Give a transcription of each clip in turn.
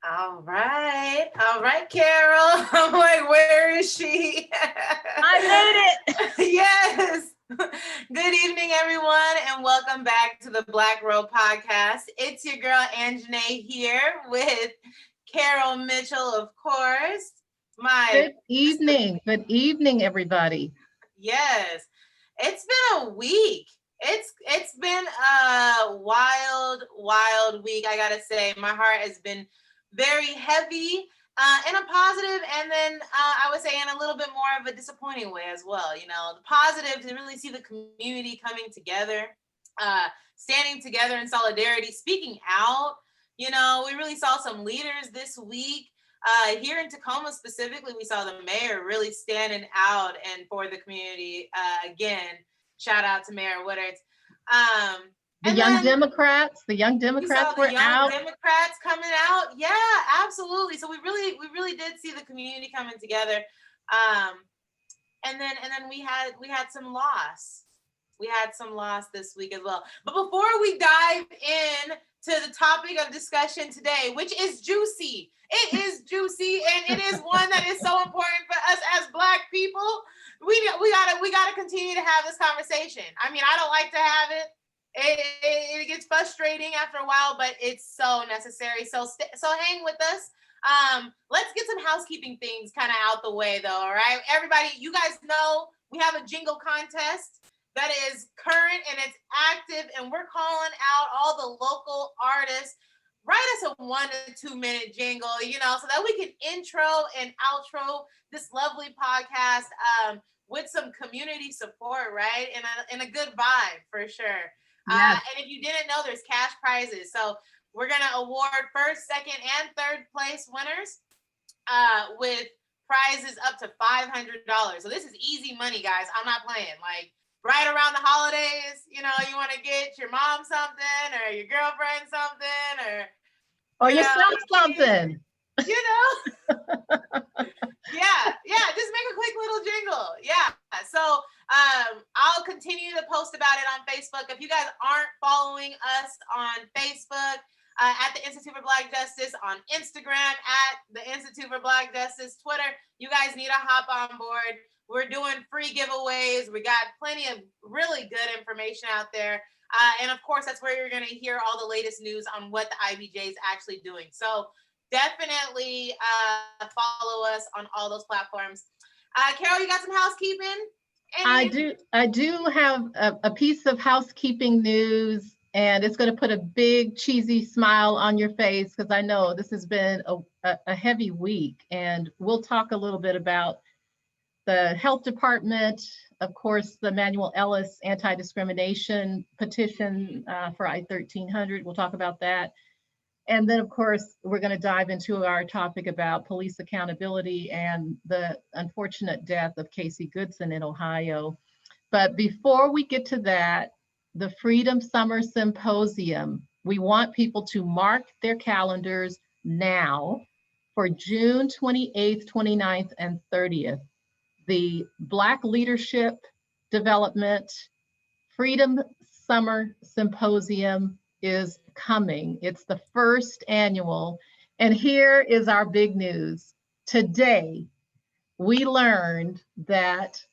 All right, Carol. I'm like, where is she? I made it. Yes. Good evening, everyone, and welcome back to the Black Robe podcast. It's your girl Anzhane here with Carol Mitchell, of course. Good evening, everybody. Yes, it's been a week. It's been a wild week. I gotta say, my heart has been very heavy in a positive, and then I would say in a little bit more of a disappointing way as well. You know, the positive to really see the community coming together, standing together in solidarity, speaking out. You know, we really saw some leaders this week. Here in Tacoma specifically, we saw the mayor really standing out and for the community. Again, shout out to Mayor Woodard. The young Democrats were out. Democrats coming out. Yeah, absolutely. So we really did see the community coming together. And then we had some loss. We had some loss this week as well. But before we dive in to the topic of discussion today, which is juicy. It is juicy, and it is one that is so important for us as Black people. We gotta continue to have this conversation. I mean, I don't like to have it. It gets frustrating after a while, but it's so necessary. So hang with us. Let's get some housekeeping things kind of out the way, though. All right, everybody, you guys know we have a jingle contest that is current and it's active, and we're calling out all the local artists. Write us a 1 to 2 minute jingle, you know, so that we can intro and outro this lovely podcast with some community support, right? And a good vibe for sure. Yes. And if you didn't know, there's cash prizes. So we're going to award first, second, and third place winners with prizes up to $500. So this is easy money, guys. I'm not playing. Like, right around the holidays, you know, you want to get your mom something or your girlfriend something or yourself something. You know? Yeah, just make a quick little jingle. Yeah. So I'll continue to post about it on Facebook. If you guys aren't following us on Facebook, at the Institute for Black Justice, on Instagram at the Institute for Black Justice, Twitter, you guys need to hop on board. We're doing free giveaways. We got plenty of really good information out there. And of course, that's where you're going to hear all the latest news on what the IBJ is actually doing. So definitely follow us on all those platforms. Carol, you got some housekeeping? I do have a piece of housekeeping news, and it's going to put a big cheesy smile on your face because I know this has been a heavy week, and we'll talk a little bit about the health department, of course, the Manuel Ellis anti-discrimination petition for I-1300. We'll talk about that. And then, of course, we're going to dive into our topic about police accountability and the unfortunate death of Casey Goodson in Ohio. But before we get to that, the Freedom Summer Symposium, we want people to mark their calendars now for June 28th, 29th, and 30th. The Black Leadership Development Freedom Summer Symposium is coming. It's the first annual. And here is our big news. Today, we learned that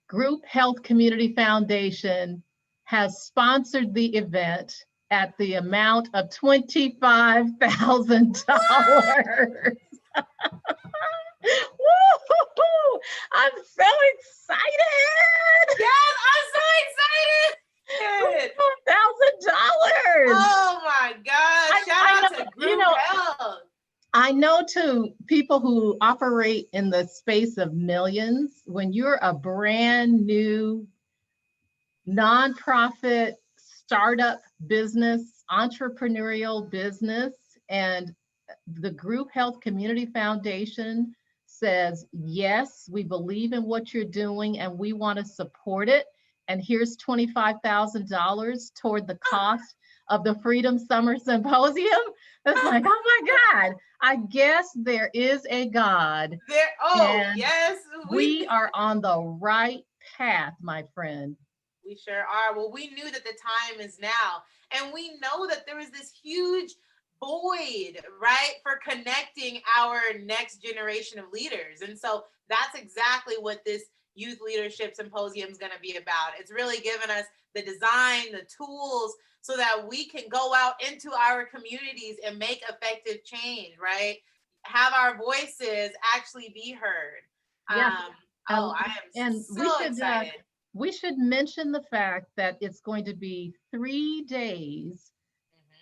Group Health Community Foundation has sponsored the event at the amount of $25,000. Woo-hoo-hoo! I'm so excited! Yes, I'm so excited! $1,000! Oh my gosh! Shout out to Group Health. I know to people who operate in the space of millions, when you're a brand new nonprofit startup business, entrepreneurial business, and the Group Health Community Foundation says, yes, we believe in what you're doing and we want to support it. And here's $25,000 toward the cost of the Freedom Summer Symposium. It's like, oh my God, I guess there is a God. Yes. We are on the right path, my friend. We sure are. Well, we knew that the time is now. And we know that there is this huge void, right, for connecting our next generation of leaders. And so that's exactly what this Youth Leadership Symposium is going to be about. It's really given us the design, the tools, so that we can go out into our communities and make effective change, right? Have our voices actually be heard. Yes. I am and so excited. we should mention the fact that it's going to be 3 days,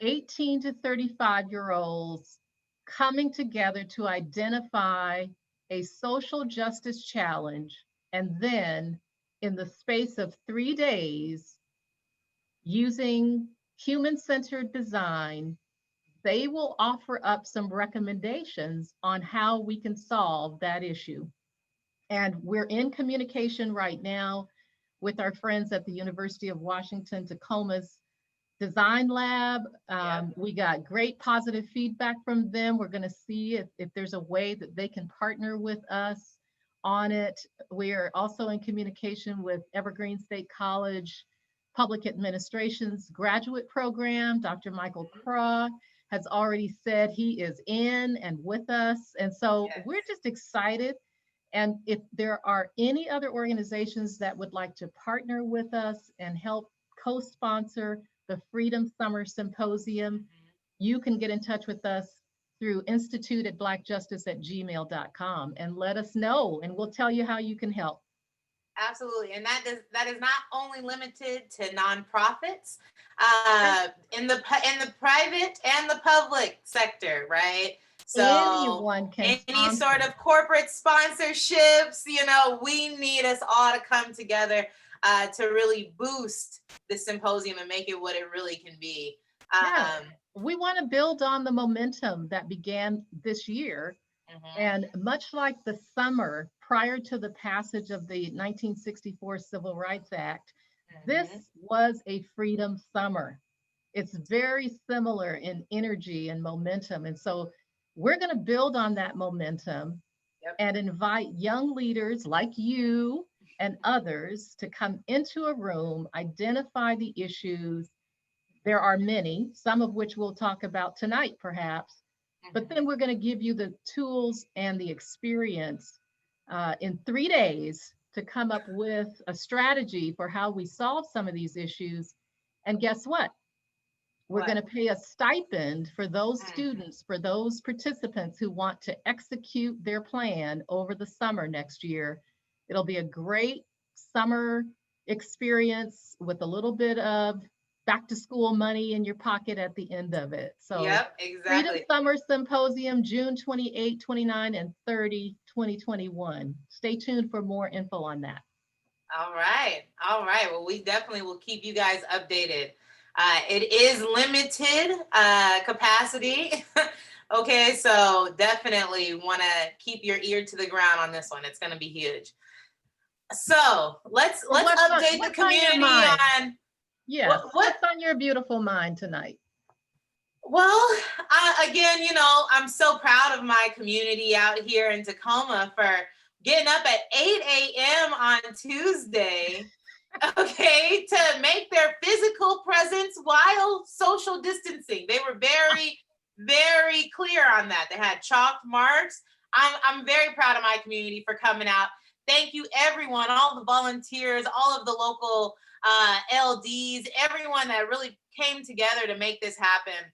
18 to 35-year-olds coming together to identify a social justice challenge. And then in the space of 3 days, using human-centered design, they will offer up some recommendations on how we can solve that issue. And we're in communication right now with our friends at the University of Washington Tacoma's Design Lab. We got great positive feedback from them. We're going to see if there's a way that they can partner with us on it. We're also in communication with Evergreen State College Public Administration's graduate program. Dr. Michael Craw has already said he is in and with us. And so we're just excited. And if there are any other organizations that would like to partner with us and help co-sponsor the Freedom Summer Symposium, you can get in touch with us through institute@blackjustice@gmail.com and let us know, and we'll tell you how you can help. Absolutely. And that is not only limited to nonprofits, in the private and the public sector, right? So anyone can any sort of corporate sponsorships, we need us all to come together to really boost the symposium and make it what it really can be. We want to build on the momentum that began this year. And much like the summer prior to the passage of the 1964 Civil Rights Act, this was a freedom summer. It's very similar in energy and momentum. And so we're going to build on that momentum and invite young leaders like you and others to come into a room, identify the issues. There are many, some of which we'll talk about tonight, perhaps, but then we're going to give you the tools and the experience in 3 days to come up with a strategy for how we solve some of these issues. And guess what? We're going to pay a stipend for those students, for those participants who want to execute their plan over the summer next year. It'll be a great summer experience with a little bit of back to school money in your pocket at the end of it. So exactly. Freedom Summer Symposium, June 28, 29, and 30, 2021. Stay tuned for more info on that. All right. Well, we definitely will keep you guys updated. It is limited capacity. Okay, so definitely want to keep your ear to the ground on this one. It's going to be huge. So let's update the community on. Yes. What's on your beautiful mind tonight? Well, again, I'm so proud of my community out here in Tacoma for getting up at 8 a.m. on Tuesday, okay, to make their physical presence while social distancing. They were very, very clear on that. They had chalked marks. I'm very proud of my community for coming out. Thank you, everyone, all the volunteers, all of the local LDs, everyone that really came together to make this happen.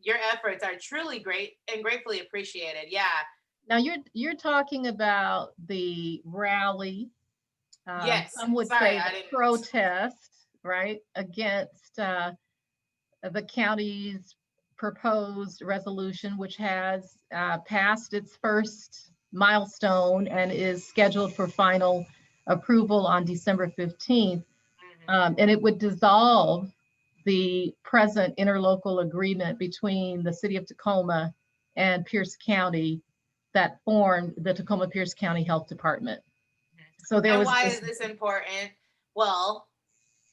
Your efforts are truly great and gratefully appreciated. Yeah. Now you're talking about the rally. Yes. Some would say the protest, right, against the county's proposed resolution, which has passed its first milestone and is scheduled for final approval on December 15th. And it would dissolve the present interlocal agreement between the city of Tacoma and Pierce County that formed the Tacoma Pierce County Health Department. So there was. Why is this important? Well,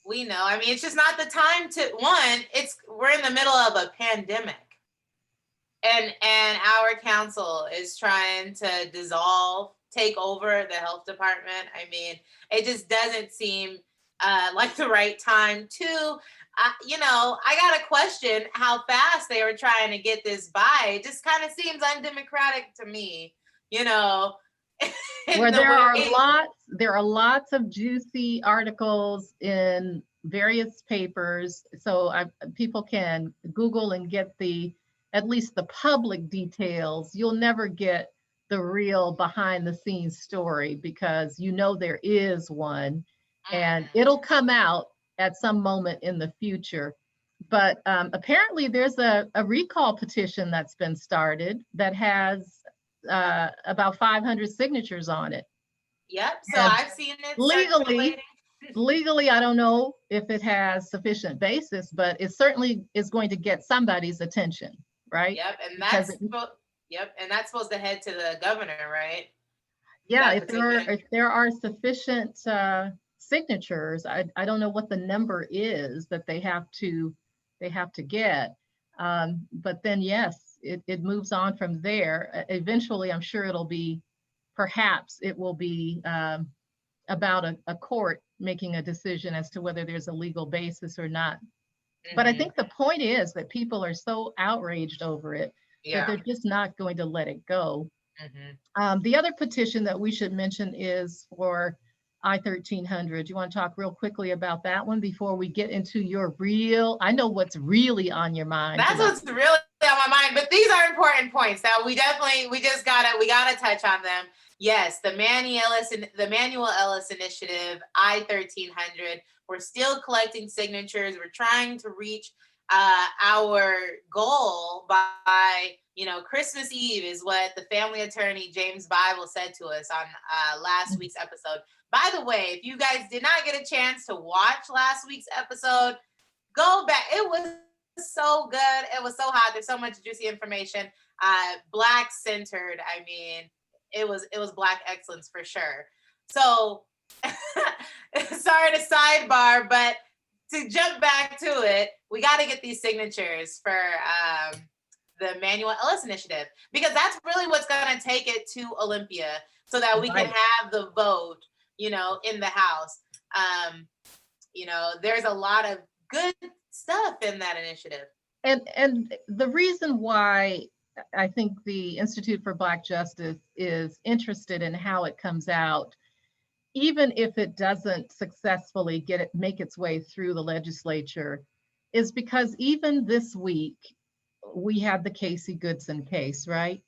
we know, it's just not the time to, we're in the middle of a pandemic. And our council is trying to take over the health department. It just doesn't seem like the right time. Two, I got to question how fast they were trying to get this by. It just kind of seems undemocratic to me, Where there are lots of juicy articles in various papers, so people can Google and get at least the public details. You'll never get the real behind the scenes story because there is one, and it'll come out at some moment in the future. But apparently there's a recall petition that's been started that has about 500 signatures on it. Yep. So and I've seen it legally, I don't know if it has sufficient basis, but it certainly is going to get somebody's attention, right? Yep. And that's supposed to head to the governor, right? Yeah. If there are sufficient signatures, I don't know what the number is that they have to get. But then yes, it moves on from there. Eventually, I'm sure perhaps it will be about a court making a decision as to whether there's a legal basis or not. Mm-hmm. But I think the point is that people are so outraged over it that they're just not going to let it go. Mm-hmm. The other petition that we should mention is for I-1300. You want to talk real quickly about that one before we get into I know what's really on your mind. That's what's really on my mind, but these are important points that we gotta touch on them. Yes, the Manuel Ellis Initiative, I-1300. We're still collecting signatures. We're trying to reach our goal by, Christmas Eve is what the family attorney James Bible said to us on last week's episode. By the way, if you guys did not get a chance to watch last week's episode, go back. It was so good. It was so hot. There's so much juicy information. Black centered. I mean, it was Black excellence for sure. So sorry to sidebar, but to jump back to it, we got to get these signatures for the Manuel Ellis Initiative, because that's really what's going to take it to Olympia so that we can have the vote, in the House. There's a lot of good stuff in that initiative. And the reason why I think the Institute for Black Justice is interested in how it comes out, even if it doesn't successfully make its way through the legislature, is because even this week we had the Casey Goodson case, right?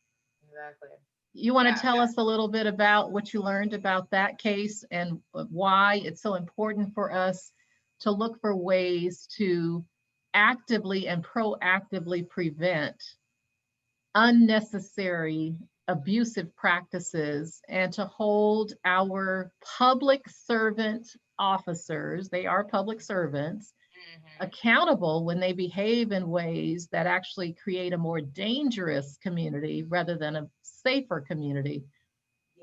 Exactly. You want to tell us a little bit about what you learned about that case and why it's so important for us to look for ways to actively and proactively prevent unnecessary abusive practices and to hold our public servant officers, they are public servants, accountable when they behave in ways that actually create a more dangerous community rather than a safer community.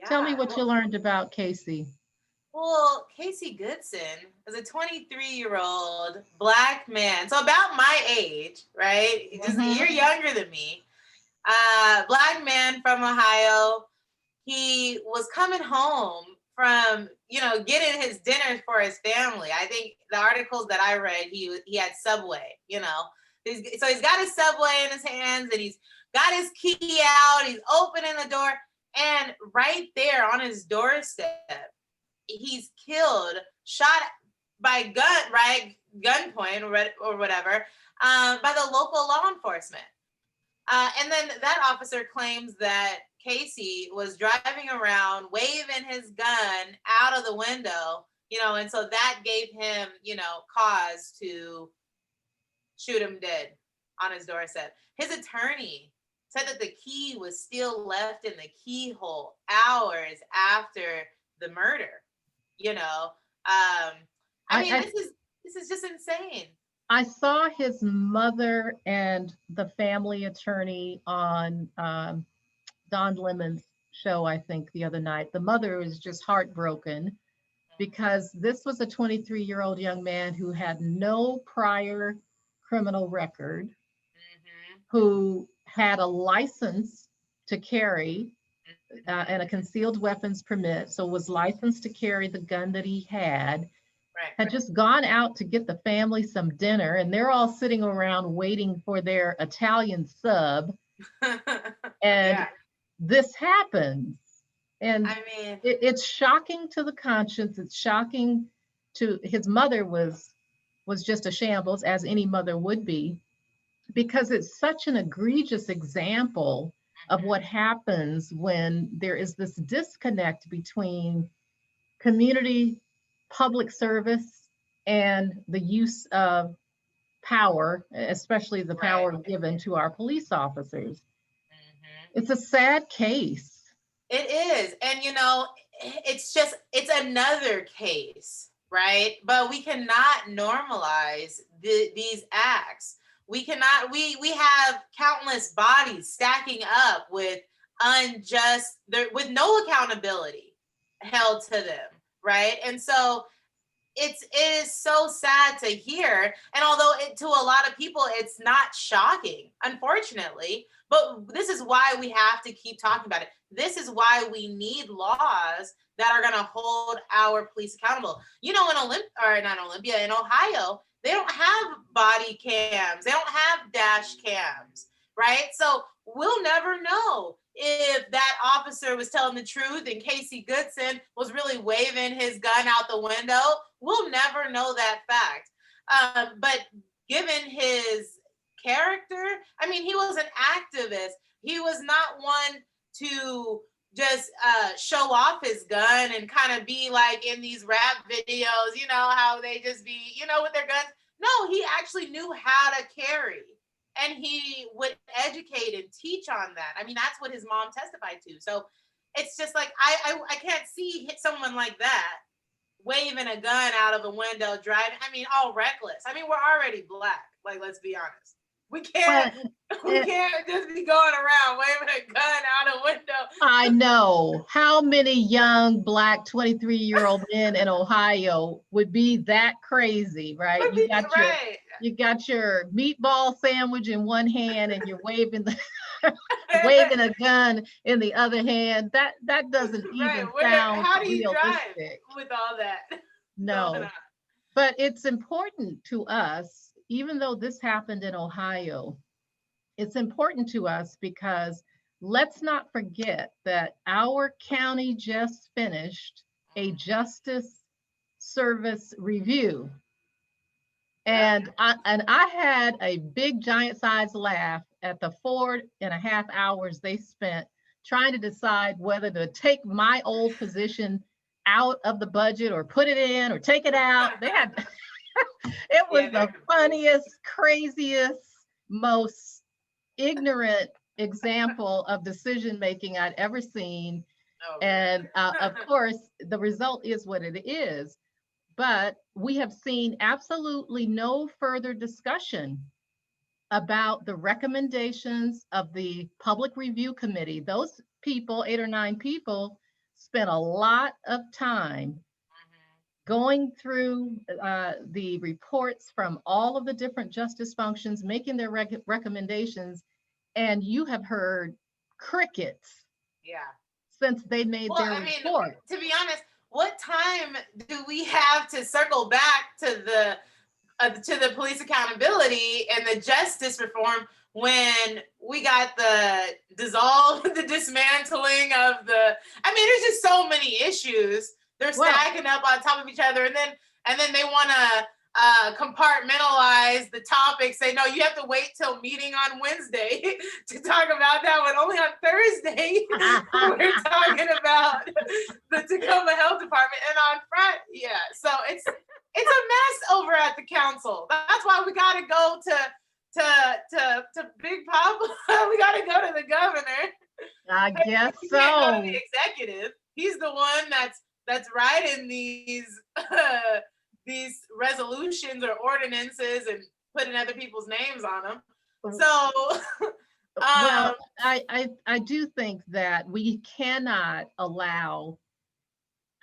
Tell me what you learned about Casey. Well, Casey Goodson is a 23-year-old Black man, so about my age, right? Just a year younger than me. Black man from Ohio. He was coming home from, getting his dinner for his family. I think the articles that I read, he had Subway, So he's got his Subway in his hands and he's got his key out. He's opening the door, and right there on his doorstep, he's killed, shot by gunpoint or whatever, by the local law enforcement. And then that officer claims that Casey was driving around waving his gun out of the window, and so that gave him, cause to shoot him dead on his doorstep. His attorney said that the key was still left in the keyhole hours after the murder. This is just insane. I saw his mother and the family attorney on Don Lemon's show, I think, the other night. The mother was just heartbroken because this was a 23-year-old young man who had no prior criminal record, who had a license to carry and a concealed weapons permit, so was licensed to carry the gun that he had. had just gone out to get the family some dinner, and they're all sitting around waiting for their Italian sub. And this happens. And I mean, it's shocking to the conscience. It's shocking to his mother was just a shambles, as any mother would be, because it's such an egregious example of what happens when there is this disconnect between community public service and the use of power, especially the power given to our police officers. It's a sad case. It is. And, you know, it's another case, right? But we cannot normalize these acts. We cannot, we have countless bodies stacking up with with no accountability held to them, right? And so it is so sad to hear. And although to a lot of people, it's not shocking, unfortunately, but this is why we have to keep talking about it. This is why we need laws that are going to hold our police accountable. You know, in Ohio, they don't have body cams. They don't have dash cams, right? So we'll never know if that officer was telling the truth and Casey Goodson was really waving his gun out the window. We'll never know that fact. But given his character, I mean, he was an activist. He was not one to just show off his gun and kind of be like in these rap videos, you know, how they just be, you know, with their guns. No, he actually knew how to carry, and he would educate and teach on that. I mean, that's what his mom testified to. So it's just like, I can't see someone like that waving a gun out of a window, driving. I mean, all reckless. I mean, we're already black. Like, let's be honest. We can't just be going around waving a gun out a window. I know. How many young black 23-year-old men in Ohio would be that crazy, right? You got your meatball sandwich in one hand and you're waving waving a gun in the other hand. That doesn't even sound how do you realistic. drive with all that? No. But it's important to us. Even though this happened in Ohio, it's important to us because let's not forget that our county just finished a justice service review. And I had a big giant size laugh at the 4.5 hours they spent trying to decide whether to take my old position out of the budget or put it in or take it out. They had it was the funniest, craziest, most ignorant example of decision making I'd ever seen. And of course, the result is what it is. But we have seen absolutely no further discussion about the recommendations of the Public Review Committee. Those people, 8 or 9 people, spent a lot of time going through the reports from all of the different justice functions, making their recommendations, and you have heard crickets since they made their report. To be honest, what time do we have to circle back to the police accountability and the justice reform when we got the dismantling of I mean, there's just so many issues. They're stacking up on top of each other, and then they want to compartmentalize the topics. Say, no, you have to wait till meeting on Wednesday to talk about that one. Only on Thursday we're talking about the Tacoma Health Department, and on Friday, so it's a mess over at the council. That's why we got to go to Big Papa. We got to go to the governor. I guess we so. Can't go to the executive. He's the one that's writing these resolutions or ordinances and putting other people's names on them. So, well, I do think that we cannot allow,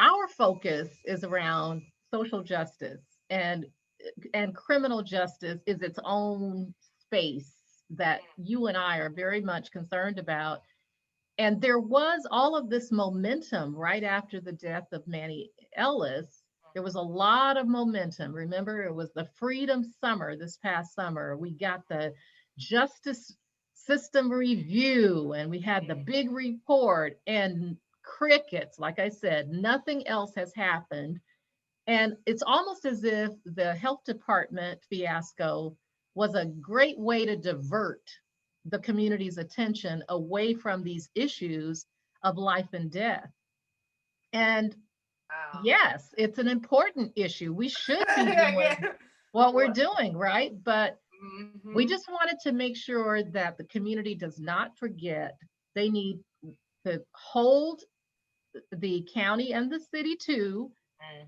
our focus is around social justice, and criminal justice is its own space that you and I are very much concerned about. And there was all of this momentum right after the death of Manny Ellis There was a lot of momentum. Remember, it was the Freedom Summer this past summer. We got the Justice System Review, and we had the big report, and crickets. Like I said, nothing else has happened. And it's almost as if the health department fiasco was a great way to divert the community's attention away from these issues of life and death. And Wow. yes, it's an important issue. We should be doing what we're doing, right? But we just wanted to make sure that the community does not forget they need to hold the county and the city too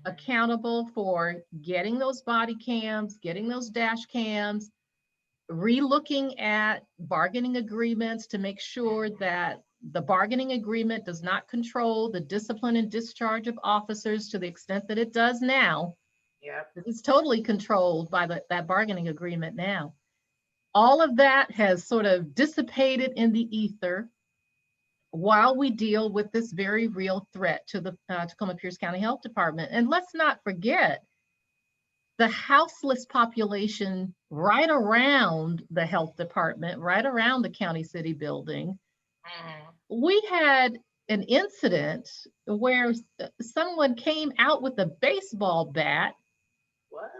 accountable for getting those body cams, getting those dash cams, relooking at bargaining agreements to make sure that the bargaining agreement does not control the discipline and discharge of officers to the extent that it does now. Yep. It's totally controlled by that bargaining agreement now. All of that has sort of dissipated in the ether while we deal with this very real threat to the Tacoma Pierce County Health Department. And let's not forget the houseless population right around the health department, right around the county city building. We had an incident where someone came out with a baseball bat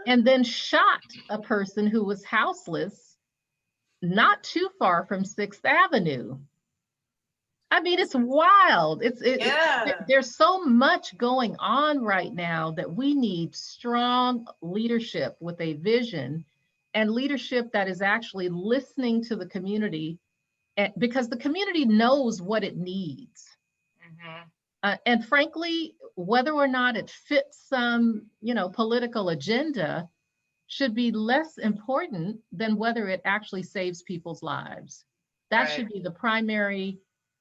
and then shot a person who was houseless not too far from 6th Avenue. I mean, it's wild. There's so much going on right now that we need strong leadership with a vision and leadership that is actually listening to the community, because the community knows what it needs. And frankly, whether or not it fits some, political agenda should be less important than whether it actually saves people's lives. That should be the primary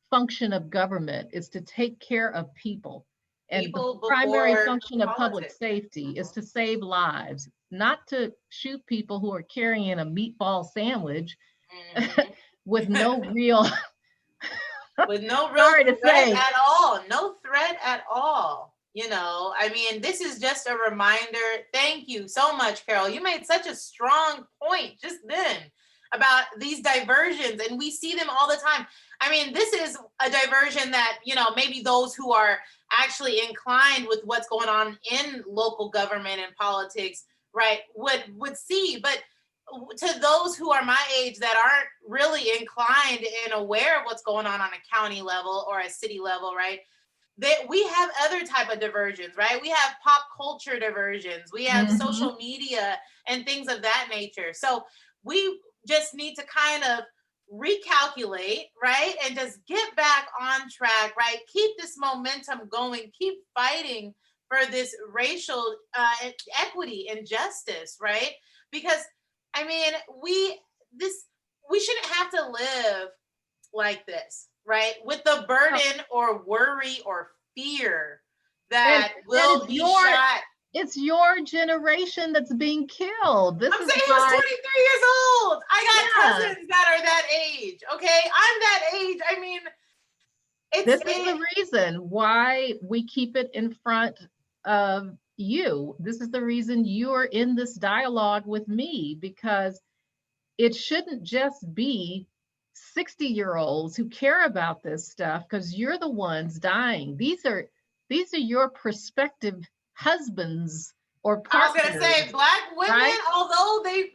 function of government, is to take care of people. And the primary function of public safety is to save lives, not to shoot people who are carrying a meatball sandwich with no real threat at all. No threat at all. I mean, this is just a reminder. Thank you so much, Carol. You made such a strong point just then about these diversions, and we see them all the time. I mean, this is a diversion that, maybe those who are actually inclined with what's going on in local government and politics, right, would see. But to those who are my age that aren't really inclined and aware of what's going on a county level or a city level, right, that we have other type of diversions, right? We have pop culture diversions. We have social media and things of that nature. So we just need to kind of recalculate, right? And just get back on track, right? Keep this momentum going, keep fighting for this racial equity and justice, right? Because, I mean, we shouldn't have to live like this, right? With the burden or worry or fear that will be shot. It's your generation that's being killed. I'm saying he was 23 years old. I got cousins that are that age. Okay, I'm that age. I mean, this is the reason why we keep it in front of you. This is the reason you're in this dialogue with me, because it shouldn't just be 60-year-olds who care about this stuff, because you're the ones dying. These are your prospective husbands or partners. I was gonna say Black women, right? Although they,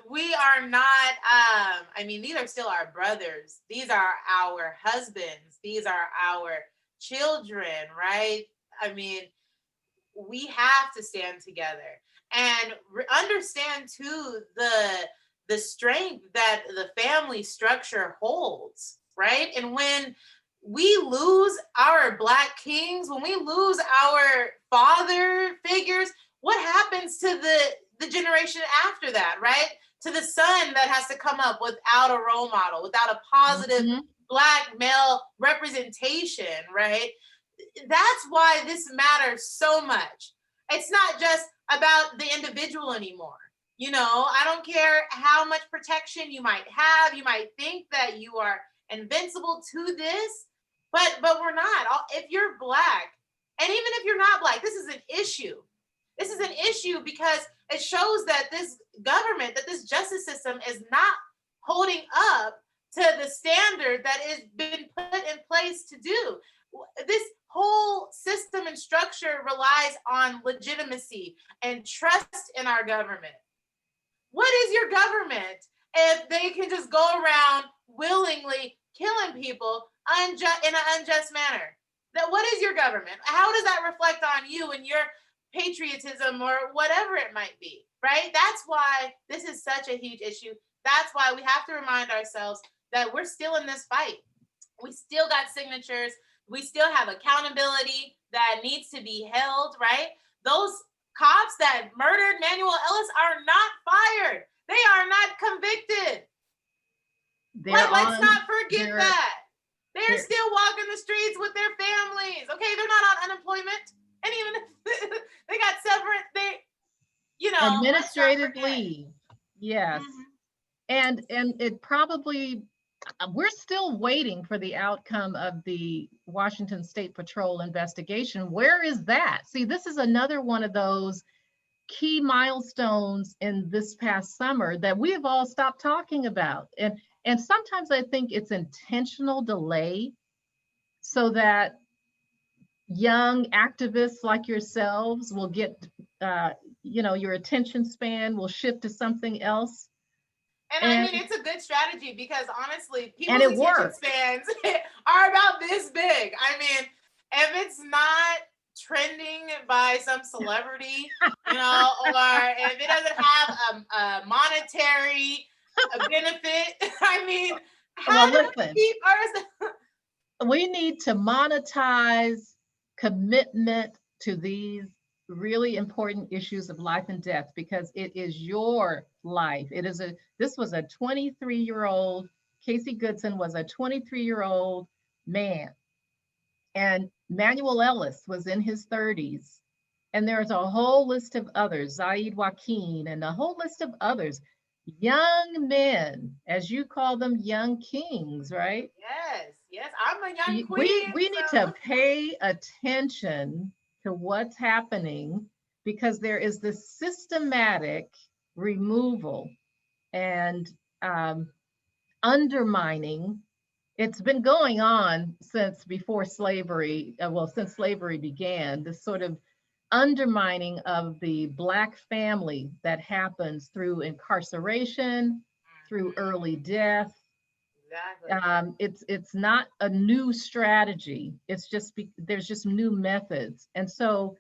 we are not. I mean, these are still our brothers. These are our husbands. These are our children, right? I mean, we have to stand together and understand too the strength that the family structure holds, right? And when we lose our Black kings, when we lose our father figures, what happens to the generation after that, right? To the son that has to come up without a role model, without a positive Black male representation, right? That's why this matters so much. It's not just about the individual anymore. I don't care how much protection you might have. You might think that you are invincible to this, but we're not. If you're Black And even if you're not Black, this is an issue. This is an issue because it shows that this government, that this justice system is not holding up to the standard that has been put in place to do. This whole system and structure relies on legitimacy and trust in our government. What is your government if they can just go around willingly killing people in an unjust manner? That what is your government? How does that reflect on you and your patriotism or whatever it might be, right? That's why this is such a huge issue. That's why we have to remind ourselves that we're still in this fight. We still got signatures. We still have accountability that needs to be held, right? Those cops that murdered Manuel Ellis are not fired. They are not convicted. Let's not forget that. They're still walking the streets with their families. Okay, they're not on unemployment. And even if they got severance, administrative leave. Yes. Mm-hmm. And it probably, we're still waiting for the outcome of the Washington State Patrol investigation. Where is that? See, this is another one of those key milestones in this past summer that we have all stopped talking about. And sometimes I think it's intentional delay so that young activists like yourselves will get, your attention span will shift to something else. And I mean, it's a good strategy because honestly, people's attention spans are about this big. I mean, if it's not trending by some celebrity, or if it doesn't have a monetary benefit, I mean, how do we keep ours? We need to monetize commitment to these really important issues of life and death because it is your life. This was a 23-year-old, Casey Goodson was a 23-year-old man. And Manuel Ellis was in his 30s. And there's a whole list of others, Zaid Joaquin, and a whole list of others, young men, as you call them, young kings, right? Yes, I'm a young queen. We need to pay attention to what's happening because there is this systematic removal and undermining. It's been going on since before slavery, since slavery began, this sort of undermining of the Black family that happens through incarceration, through early death. Exactly. It's not a new strategy. It's just there's just new methods. And so,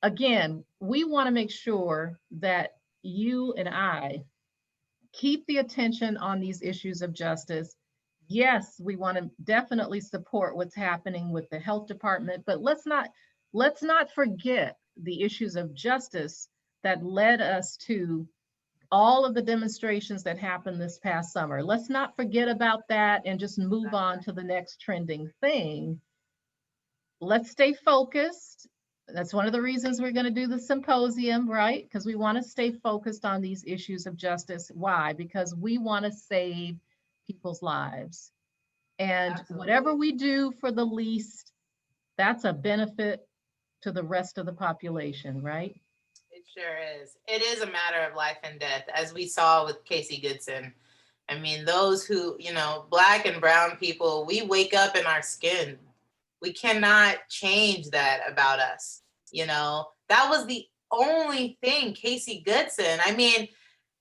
again, we want to make sure that you and I keep the attention on these issues of justice. Yes, we want to definitely support what's happening with the health department, but let's not forget the issues of justice that led us to all of the demonstrations that happened this past summer. Let's not forget about that and just move on to the next trending thing. Let's stay focused. That's one of the reasons we're going to do the symposium, right? Because we want to stay focused on these issues of justice. Why? Because we want to save people's lives. And whatever we do for the least, that's a benefit to the rest of the population, right? It sure is. It is a matter of life and death, as we saw with Casey Goodson. I mean, those who, Black and brown people, we wake up in our skin. We cannot change that about us. That was the only thing, Casey Goodson. I mean,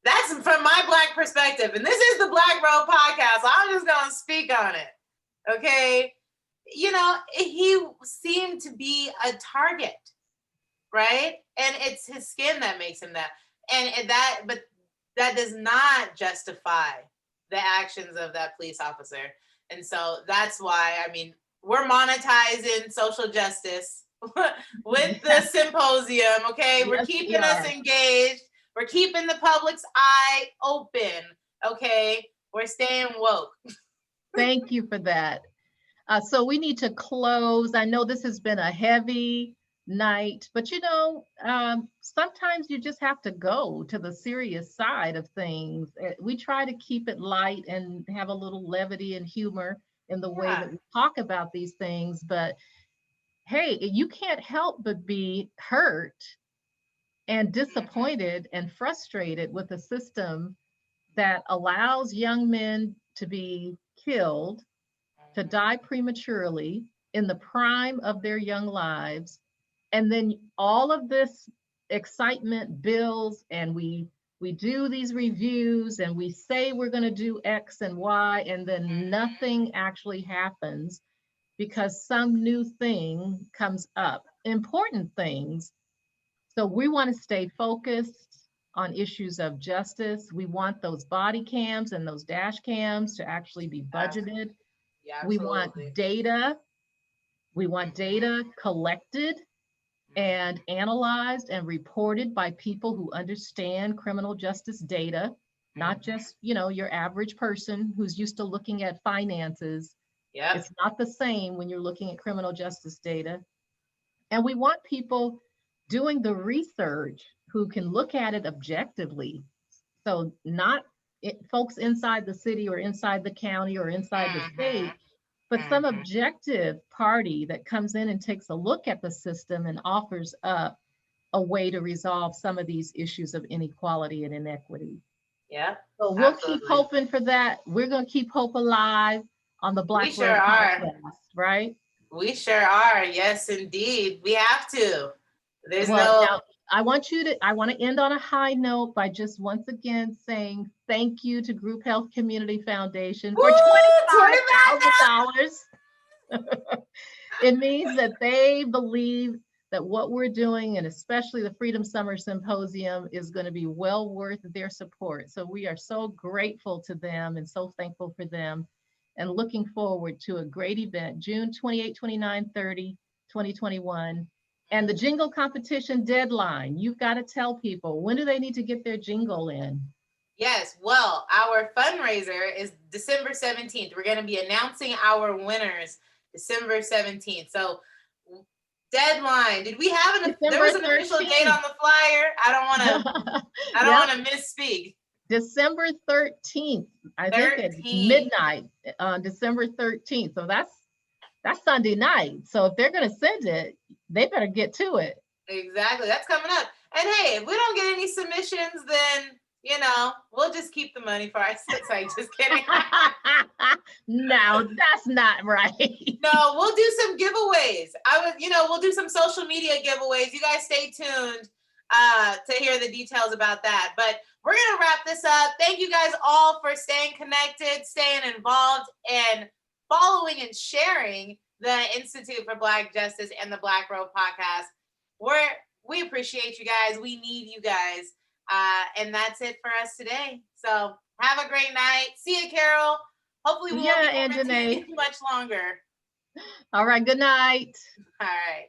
that's from my Black perspective. And this is the Black Robe podcast. So I'm just going to speak on it. Okay. He seemed to be a target, right? And it's his skin that makes him that. But that does not justify the actions of that police officer. And so that's why, I mean, we're monetizing social justice with the symposium, okay? We're keeping us engaged. We're keeping the public's eye open, okay? We're staying woke. Thank you for that. So we need to close. I know this has been a heavy night, but sometimes you just have to go to the serious side of things. We try to keep it light and have a little levity and humor in the way that we talk about these things, but hey, you can't help but be hurt and disappointed and frustrated with a system that allows young men to be killed, to die prematurely in the prime of their young lives. And then all of this excitement builds, and we do these reviews and we say we're going to do X and Y, and then nothing actually happens because some new thing comes up, important things. So we want to stay focused on issues of justice. We want those body cams and those dash cams to actually be budgeted. Yeah, We want absolutely. data. We want data collected and analyzed and reported by people who understand criminal justice data, not just, your average person who's used to looking at finances. Yep. It's not the same when you're looking at criminal justice data. And we want people doing the research who can look at it objectively. So not folks inside the city or inside the county or inside the state, but some objective party that comes in and takes a look at the system and offers up a way to resolve some of these issues of inequality and inequity. Yeah. So we'll keep hoping for that. We're going to keep hope alive on the Black Robe podcast, right? We sure are. Yes, indeed. We have to. Now, I want to end on a high note by just once again saying thank you to Group Health Community Foundation for $25,000. It means that they believe that what we're doing, and especially the Freedom Summer Symposium, is going to be well worth their support. So we are so grateful to them and so thankful for them, and looking forward to a great event, June 28, 29, 30, 2021. And the jingle competition deadline, you've got to tell people, when do they need to get their jingle in? Yes, well, our fundraiser is December 17th. We're going to be announcing our winners December 17th. So deadline, did we have there was an official date on the flyer? I don't want to misspeak. December 13th, I think at midnight on December 13th. So that's Sunday night. So if they're going to send it, they better get to it. Exactly. That's coming up. And hey, if we don't get any submissions, then, we'll just keep the money for ourselves. I'm just kidding. No, that's not right. No, we'll do some giveaways. We'll do some social media giveaways. You guys stay tuned to hear the details about that. But we're going to wrap this up. Thank you guys all for staying connected, staying involved, and following and sharing the Institute for Black Justice and the Black Robe podcast. We appreciate you guys. We need you guys. And that's it for us today. So have a great night. See you, Carol. Hopefully we won't be Anzhane, too much longer. All right. Good night. All right.